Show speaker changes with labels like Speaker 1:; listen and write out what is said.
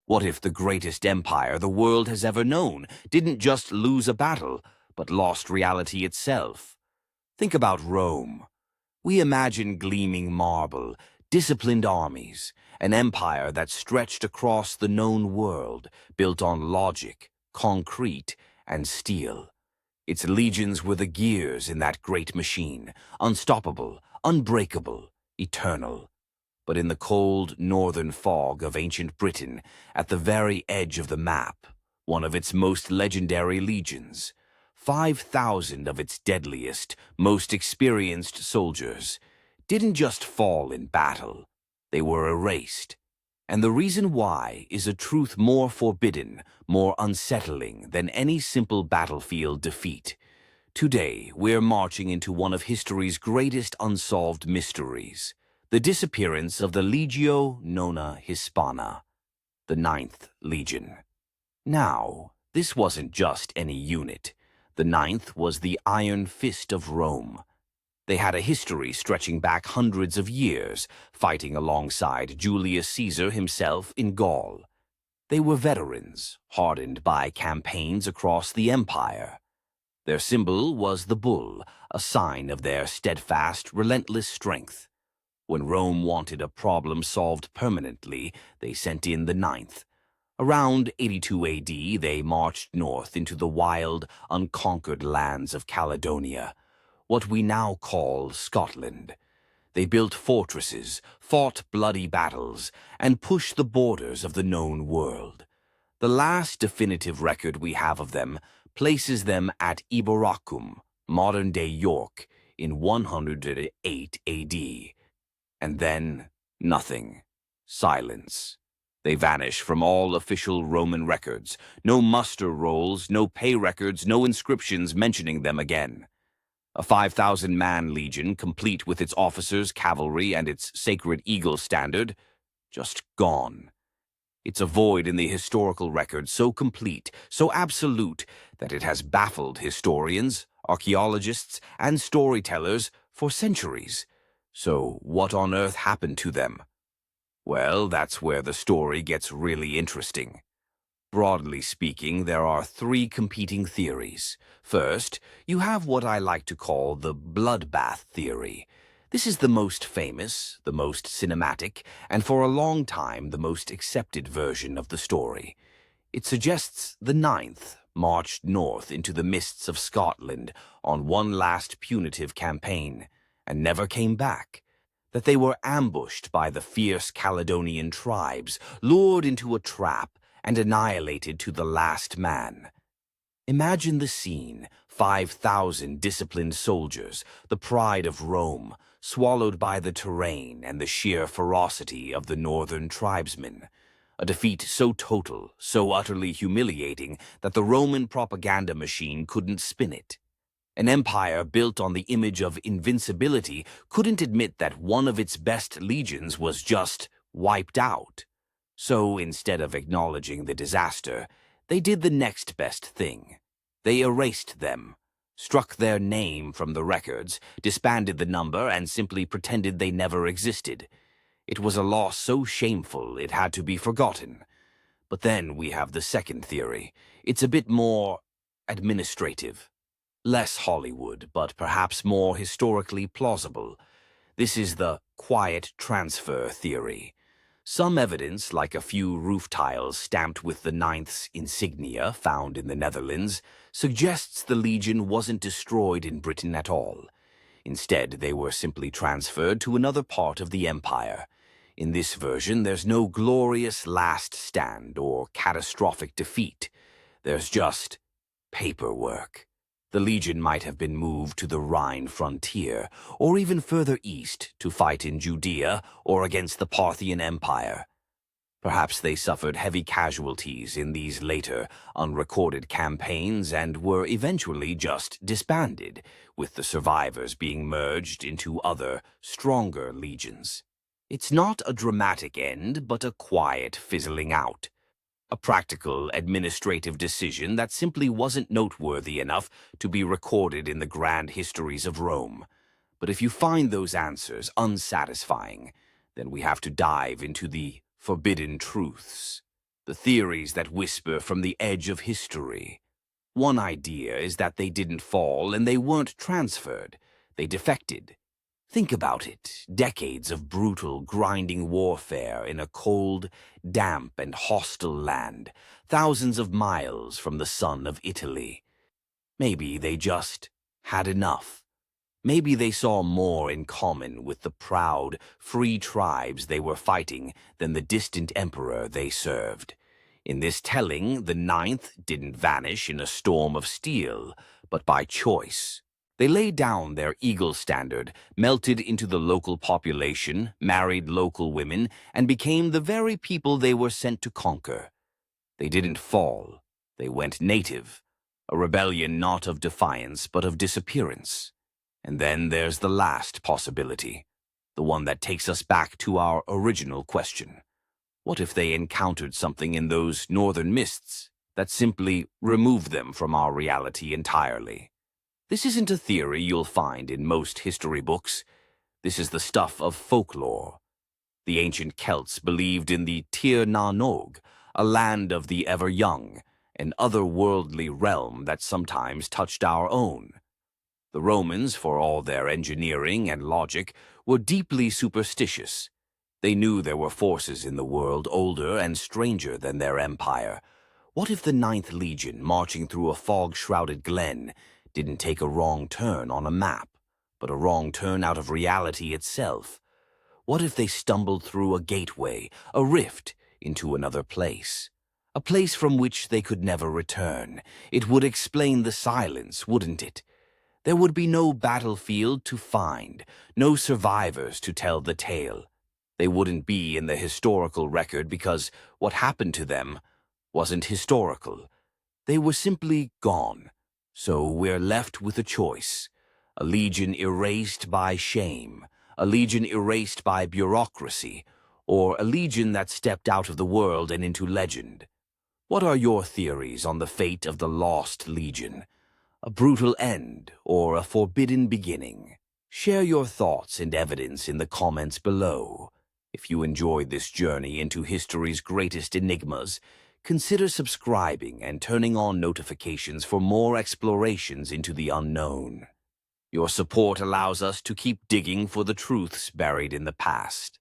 Speaker 1: What if the greatest empire the world has ever known didn't just lose a battle, but lost reality itself? Think about Rome. We imagine gleaming marble, disciplined armies, an empire that stretched across the known world, built on logic, concrete, and steel. Its legions were the gears in that great machine, unstoppable, unbreakable, eternal. But in the cold northern fog of ancient Britain, at the very edge of the map, one of its most legendary legions, 5,000 of its deadliest, most experienced soldiers, didn't just fall in battle. They were erased. And the reason why is a truth more forbidden, more unsettling than any simple battlefield defeat. Today, we're marching into one of history's greatest unsolved mysteries, the disappearance of the Legio Nona Hispana, the Ninth Legion. Now, this wasn't just any unit. The Ninth was the Iron Fist of Rome. They had a history stretching back hundreds of years, fighting alongside Julius Caesar himself in Gaul. They were veterans, hardened by campaigns across the empire. Their symbol was the bull, a sign of their steadfast, relentless strength. When Rome wanted a problem solved permanently, they sent in the Ninth. Around 82 AD, they marched north into the wild, unconquered lands of Caledonia, what we now call Scotland. They built fortresses, fought bloody battles, and pushed the borders of the known world. The last definitive record we have of them places them at Eboracum, modern-day York, in 108 AD. And then, nothing. Silence. They vanish from all official Roman records. No muster rolls, no pay records, no inscriptions mentioning them again. A 5,000-man legion, complete with its officers, cavalry, and its sacred eagle standard, just gone. It's a void in the historical record so complete, so absolute, that it has baffled historians, archaeologists, and storytellers for centuries. So what on earth happened to them? Well, that's where the story gets really interesting. Broadly speaking, there are three competing theories. First, you have what I like to call the bloodbath theory. This is the most famous, the most cinematic, and for a long time the most accepted version of the story. It suggests the Ninth marched north into the mists of Scotland on one last punitive campaign, and never came back. That they were ambushed by the fierce Caledonian tribes, lured into a trap, and annihilated to the last man. Imagine the scene: 5,000 disciplined soldiers, the pride of Rome, swallowed by the terrain and the sheer ferocity of the northern tribesmen. A defeat so total, so utterly humiliating, that the Roman propaganda machine couldn't spin it. An empire built on the image of invincibility couldn't admit that one of its best legions was just wiped out. So instead of acknowledging the disaster, they did the next best thing. They erased them, struck their name from the records, disbanded the number, and simply pretended they never existed. It was a loss so shameful it had to be forgotten. But then we have the second theory. It's a bit more administrative. Less Hollywood, but perhaps more historically plausible. This is the quiet transfer theory. Some evidence, like a few roof tiles stamped with the Ninth's insignia found in the Netherlands, suggests the Legion wasn't destroyed in Britain at all. Instead, they were simply transferred to another part of the empire. In this version, there's no glorious last stand or catastrophic defeat. There's just paperwork. The Legion might have been moved to the Rhine frontier, or even further east to fight in Judea or against the Parthian Empire. Perhaps they suffered heavy casualties in these later, unrecorded campaigns and were eventually just disbanded, with the survivors being merged into other, stronger legions. It's not a dramatic end, but a quiet fizzling out. A practical, administrative decision that simply wasn't noteworthy enough to be recorded in the grand histories of Rome. But if you find those answers unsatisfying, then we have to dive into the forbidden truths. the theories that whisper from the edge of history. One idea is that they didn't fall and they weren't transferred. They defected. Think about it. Decades of brutal, grinding warfare in a cold, damp, and hostile land, thousands of miles from the sun of Italy. Maybe they just had enough. Maybe they saw more in common with the proud, free tribes they were fighting than the distant emperor they served. In this telling, the Ninth didn't vanish in a storm of steel, but by choice. They laid down their eagle standard, melted into the local population, married local women, and became the very people they were sent to conquer. They didn't fall. They went native. A rebellion not of defiance, but of disappearance. And then there's the last possibility, the one that takes us back to our original question. What if they encountered something in those northern mists that simply removed them from our reality entirely? This isn't a theory you'll find in most history books. This is the stuff of folklore. The ancient Celts believed in the Tir na Nog, a land of the ever-young, an otherworldly realm that sometimes touched our own. The Romans, for all their engineering and logic, were deeply superstitious. They knew there were forces in the world older and stranger than their empire. What if the Ninth Legion, marching through a fog-shrouded glen, didn't take a wrong turn on a map, but a wrong turn out of reality itself? What if they stumbled through a gateway, a rift, into another place? A place from which they could never return. It would explain the silence, wouldn't it? There would be no battlefield to find, no survivors to tell the tale. They wouldn't be in the historical record because what happened to them wasn't historical. They were simply gone. So we're left with a choice. A legion erased by shame, a legion erased by bureaucracy, or a legion that stepped out of the world and into legend. What are your theories on the fate of the Lost Legion? A brutal end or a forbidden beginning? Share your thoughts and evidence in the comments below. If you enjoyed this journey into history's greatest enigmas, consider subscribing and turning on notifications for more explorations into the unknown. Your support allows us to keep digging for the truths buried in the past.